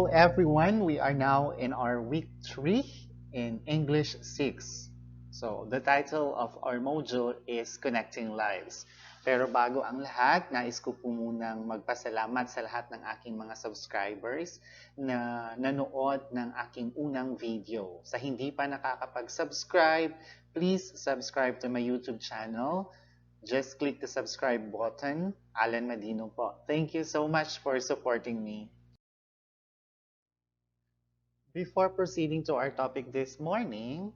Hello everyone, we are now in our week 3 in English 6. So the title of our module is Connecting Lives. Pero bago ang lahat, nais ko po munang magpasalamat sa lahat ng aking mga subscribers na nanood ng aking unang video. Sa hindi pa nakakapag-subscribe, please subscribe to my YouTube channel. Just click the subscribe button. Alan Madino po. Thank you so much for supporting me. Before proceeding to our topic this morning,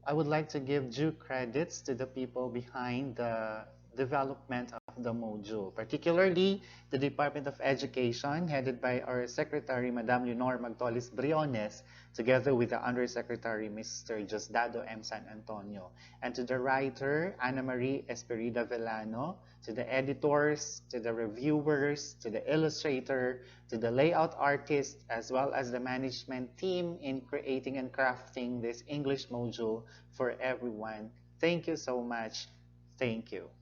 I would like to give due credits to the people behind the development of the module, particularly the Department of Education, headed by our Secretary, Madam Leonor Magtolis Briones, together with the Undersecretary, Mr. Diosdado M. San Antonio, and to the writer, Ana Marie Esperida Villano, to the editors, to the reviewers, to the illustrator, to the layout artist, as well as the management team in creating and crafting this English module for everyone. Thank you so much. Thank you.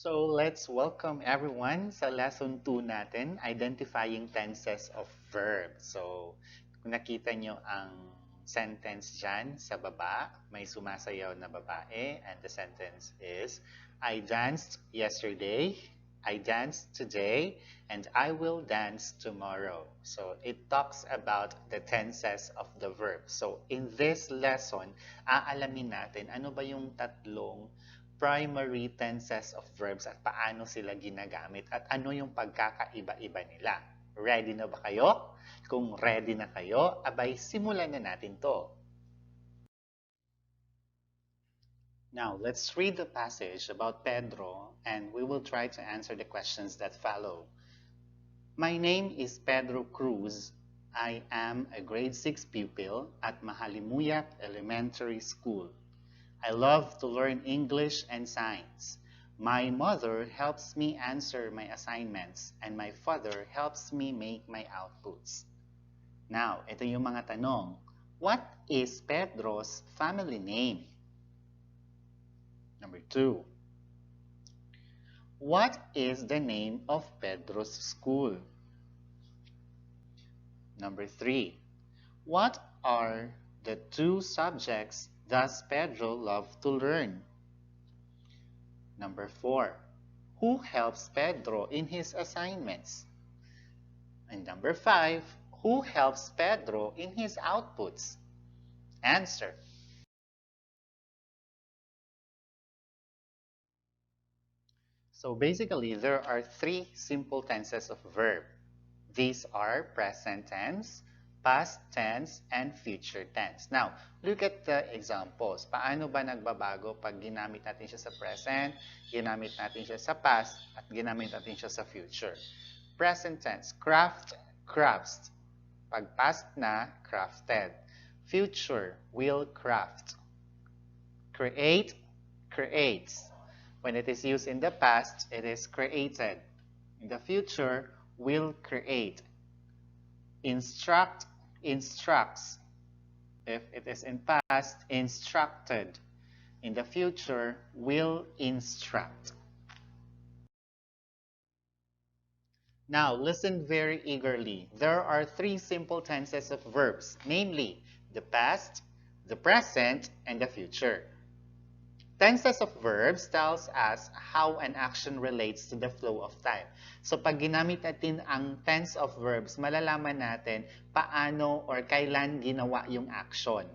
So let's welcome everyone sa lesson 2 natin, identifying tenses of verbs. So kung nakita nyo ang sentence dyan sa baba, may sumasayaw na babae, and the sentence is, I danced yesterday, I danced today, and I will dance tomorrow. So it talks about the tenses of the verb. So in this lesson, aalamin natin ano ba yung tatlong primary tenses of verbs at paano sila ginagamit at ano yung pagkakaiba-iba nila. Ready na ba kayo? Kung ready na kayo, abay simulan na natin to. Now, let's read the passage about Pedro and we will try to answer the questions that follow. My name is Pedro Cruz. I am a grade 6 pupil at Mahalimuyat Elementary School. I love to learn English and science. My mother helps me answer my assignments and my father helps me make my outputs. Now, ito yung mga tanong. What is Pedro's family name? Number 2. What is the name of Pedro's school? Number 3. What are the 2 subjects does Pedro love to learn? Number 4. Who helps Pedro in his assignments? And number 5. Who helps Pedro in his outputs? Answer. So basically, there are 3 simple tenses of verb. These are present tense, past tense, and future tense. Now, look at the examples. Paano ba nagbabago pag ginamit natin siya sa present, ginamit natin siya sa past, at ginamit natin siya sa future? Present tense, craft, crafts. Pag past na, crafted. Future, will craft. Create, creates. When it is used in the past, it is created. In the future, will create. Instruct, instructs. If it is in past, instructed. In the future, will instruct. Now, listen very eagerly. There are 3 simple tenses of verbs, namely the past, the present, and the future. Tenses of verbs tells us how an action relates to the flow of time. So pag ginamit natin ang tense of verbs, malalaman natin paano or kailan ginawa yung action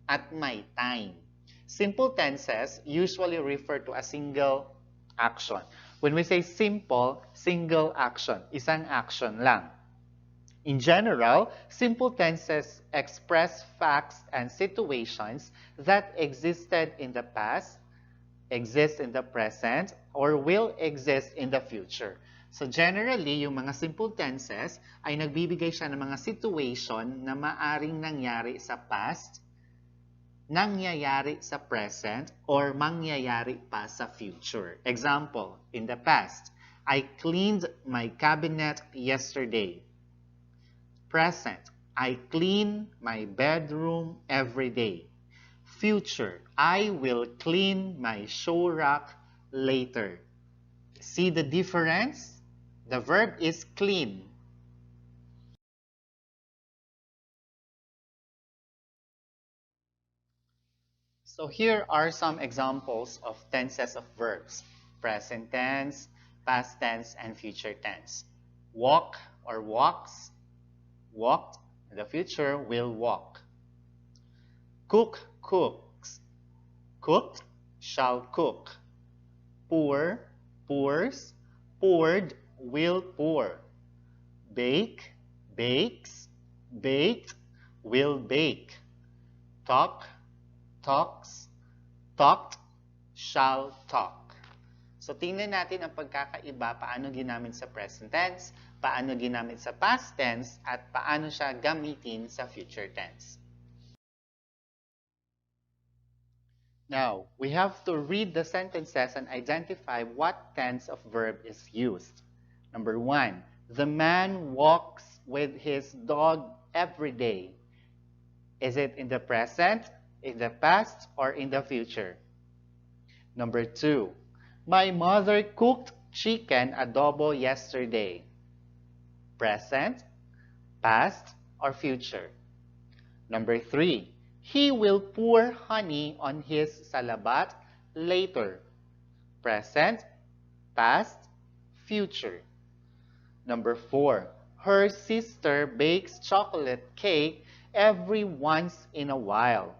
at may time. Simple tenses usually refer to a single action. When we say simple, single action, isang action lang. In general, simple tenses express facts and situations that existed in the past, exist in the present, or will exist in the future. So generally, yung mga simple tenses ay nagbibigay siya ng mga situation na maaring nangyari sa past, nangyayari sa present, or mangyayari pa sa future. Example, in the past, I cleaned my cabinet yesterday. Present, I clean my bedroom every day. Future, I will clean my show rack later. See the difference? The verb is clean. So here are some examples of tenses of verbs. Present tense, past tense, and future tense. Walk or walks, walked. In the future will walk. Cook, cooks. Cooked, shall cook. Pour, pours. Poured, will pour. Bake, bakes. Baked, will bake. Talk, talks. Talked, shall talk. So tingnan natin ang pagkakaiba, paano ginamit sa present tense, paano ginamit sa past tense, at paano siya gamitin sa future tense. Now, we have to read the sentences and identify what tense of verb is used. Number 1, the man walks with his dog every day. Is it in the present, in the past, or in the future? Number 2, my mother cooked chicken adobo yesterday. Present, past, or future? Number 3, he will pour honey on his salabat later. Present, past, future? Number 4, her sister bakes chocolate cake every once in a while.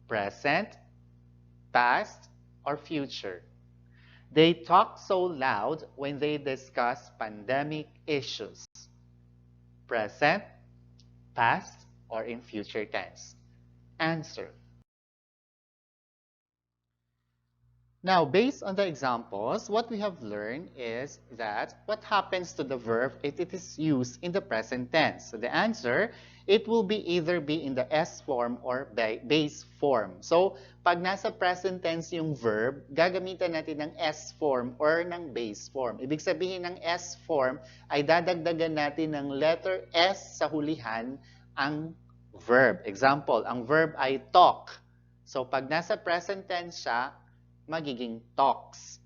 Present, past, or future? They talk so loud when they discuss pandemic issues. Present, past, or in future tense? Answer. Now, based on the examples, what we have learned is that what happens to the verb if it is used in the present tense. So the answer, it will be either be in the S form or base form. So, pag nasa present tense yung verb, gagamitan natin ng S form or ng base form. Ibig sabihin ng S form ay dadagdagan natin ng letter S sa hulihan ang verb. Example, ang verb ay talk. So, pag nasa present tense siya, magiging talks.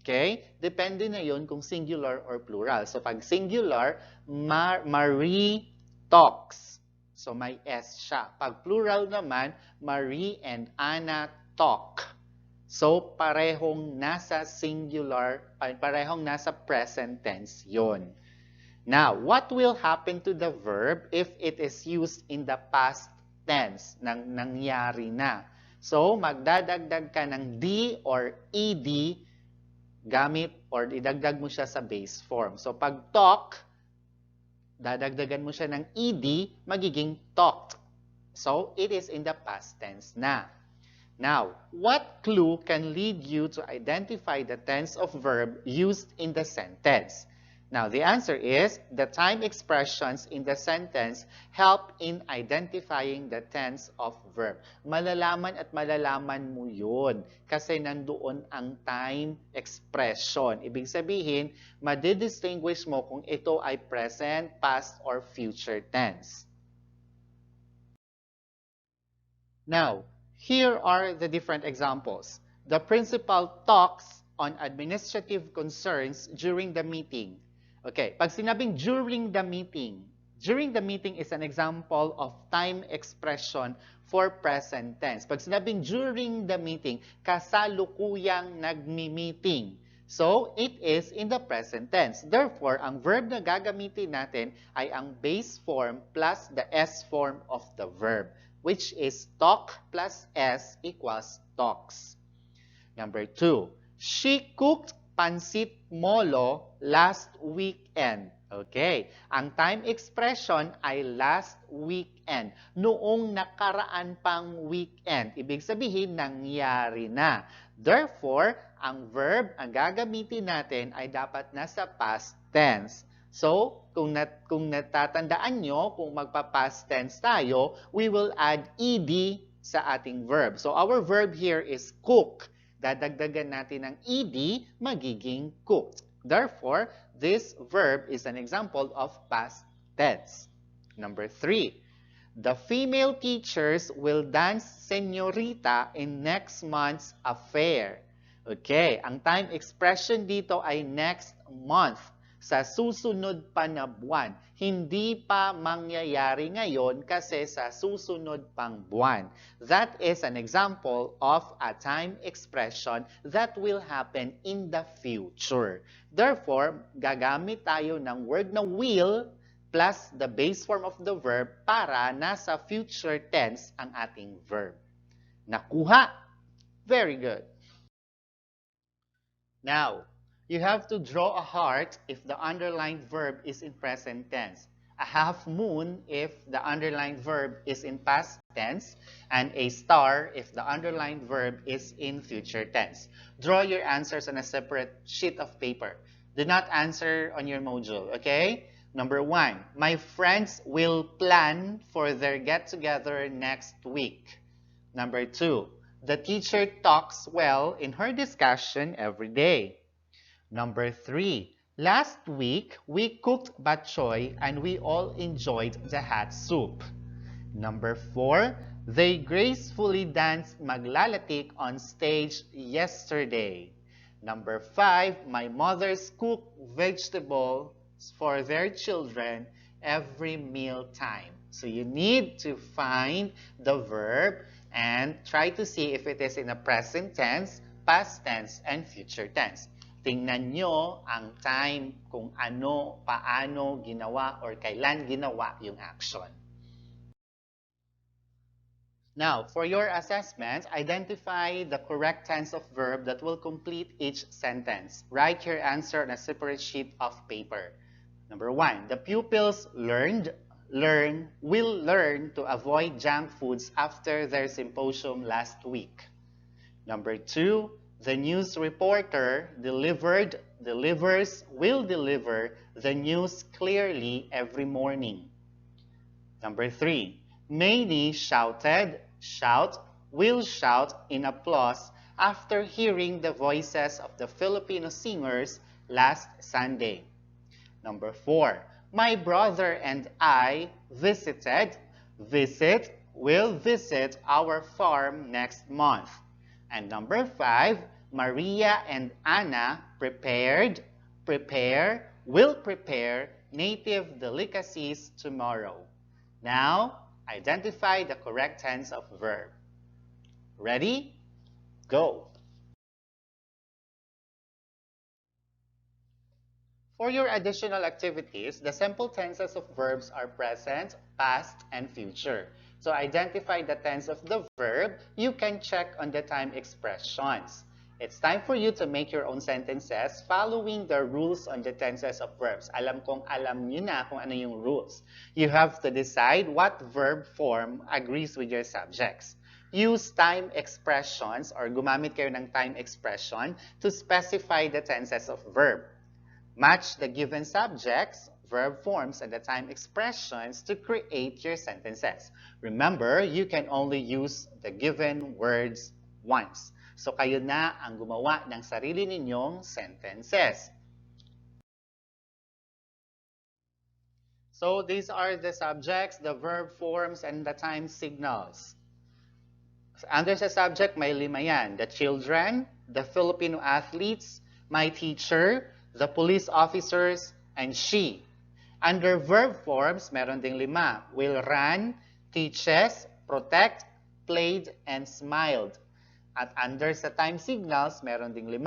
Okay? Depende na yun kung singular or plural. So, pag singular, Marie talks. So, may S siya. Pag plural naman, Marie and Anna talk. So, parehong nasa singular, parehong nasa present tense yun. Now, what will happen to the verb if it is used in the past tense? Nangyari na. So, magdadagdag ka ng D or ED gamit or idagdag mo siya sa base form. So, pag talk, dadagdagan mo siya ng ED, magiging talked. So, it is in the past tense na. Now, what clue can lead you to identify the tense of verb used in the sentence? Now, the answer is the time expressions in the sentence help in identifying the tense of verb. Malalaman at malalaman mo yun kasi nandoon ang time expression. Ibig sabihin, madidistinguish mo kung ito ay present, past, or future tense. Now, here are the different examples. The principal talks on administrative concerns during the meeting. Okay, pag sinabing during the meeting is an example of time expression for present tense. Pag sinabing during the meeting, kasalukuyang nagmi-meeting. So, it is in the present tense. Therefore, ang verb na gagamitin natin ay ang base form plus the S form of the verb, which is talk plus S equals talks. Number 2, she cooked pansit molo last weekend. Okay. Ang time expression ay last weekend. Noong nakaraan pang weekend. Ibig sabihin, nangyari na. Therefore, ang verb, ang gagamitin natin ay dapat nasa past tense. So, kung natatandaan nyo, kung magpa-past tense tayo, we will add ED sa ating verb. So, our verb here is cook. Dadagdagan natin ng ED, magiging cooked. Therefore, this verb is an example of past tense. Number 3, the female teachers will dance señorita in next month's affair. Okay, ang time expression dito ay next month. Sa susunod pa na buwan. Hindi pa mangyayari ngayon kasi sa susunod pang buwan. That is an example of a time expression that will happen in the future. Therefore, gagamit tayo ng word na will plus the base form of the verb para nasa future tense ang ating verb. Nakuha? Very good. Now, you have to draw a heart if the underlined verb is in present tense, a half moon if the underlined verb is in past tense, and a star if the underlined verb is in future tense. Draw your answers on a separate sheet of paper. Do not answer on your module, okay? Number 1, my friends will plan for their get-together next week. Number 2, the teacher talks well in her discussion every day. Number 3, last week we cooked bok choy and we all enjoyed the hot soup. Number 4, they gracefully danced maglalatik on stage yesterday. Number 5, my mother's cooked vegetables for their children every meal time. So you need to find the verb and try to see if it is in a present tense, past tense, and future tense. Tingnan nyo ang time kung ano, paano ginawa, or kailan ginawa yung action. Now, for your assessment, identify the correct tense of verb that will complete each sentence. Write your answer on a separate sheet of paper. Number 1, the pupils will learn to avoid junk foods after their symposium last week. Number 2, the news reporter will deliver the news clearly every morning. Number 3, Manny will shout in applause after hearing the voices of the Filipino singers last Sunday. Number 4, my brother and I will visit our farm next month. And number 5, Maria and Anna will prepare native delicacies tomorrow. Now, identify the correct tense of verb. Ready? Go! For your additional activities, the simple tenses of verbs are present, past, and future. So identify the tense of the verb. You can check on the time expressions. It's time for you to make your own sentences following the rules on the tenses of verbs. Alam kong alam nyo na kung ano yung rules. You have to decide what verb form agrees with your subjects. Use time expressions or gumamit kayo ng time expression to specify the tenses of verb. Match the given subjects, verb forms, and the time expressions to create your sentences. Remember, you can only use the given words once. So kayo na ang gumawa ng sarili ninyong sentences. So these are the subjects, the verb forms, and the time signals. Under sa subject, may 5 yan. The children, the Filipino athletes, my teacher, the police officers, and she. Under verb forms, meron ding 5. Will run, teaches, protect, played, and smiled. At under sa time signals, meron ding 5.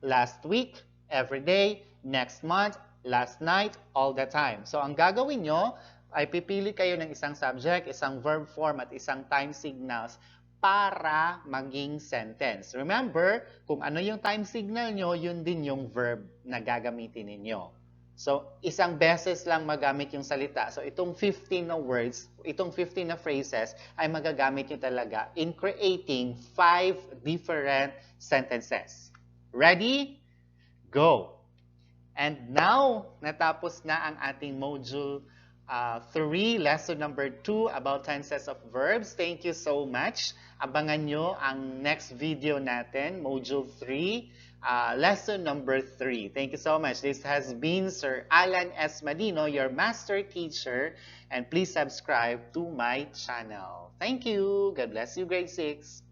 Last week, every day, next month, last night, all the time. So ang gagawin nyo, ay pipili kayo ng isang subject, isang verb form, at isang time signals para maging sentence. Remember, kung ano yung time signal nyo, yun din yung verb na gagamitin ninyo. So, isang beses lang magamit yung salita. So, itong 15 na words, itong 15 na phrases, ay magagamit nyo talaga in creating 5 different sentences. Ready? Go! And now, natapos na ang ating module 3, lesson number 2 about tenses of verbs. Thank you so much. Abangan nyo ang next video natin, module 3, lesson number 3. Thank you so much. This has been Sir Alan S. Madino, your master teacher, and please subscribe to my channel. Thank you. God bless you, grade 6.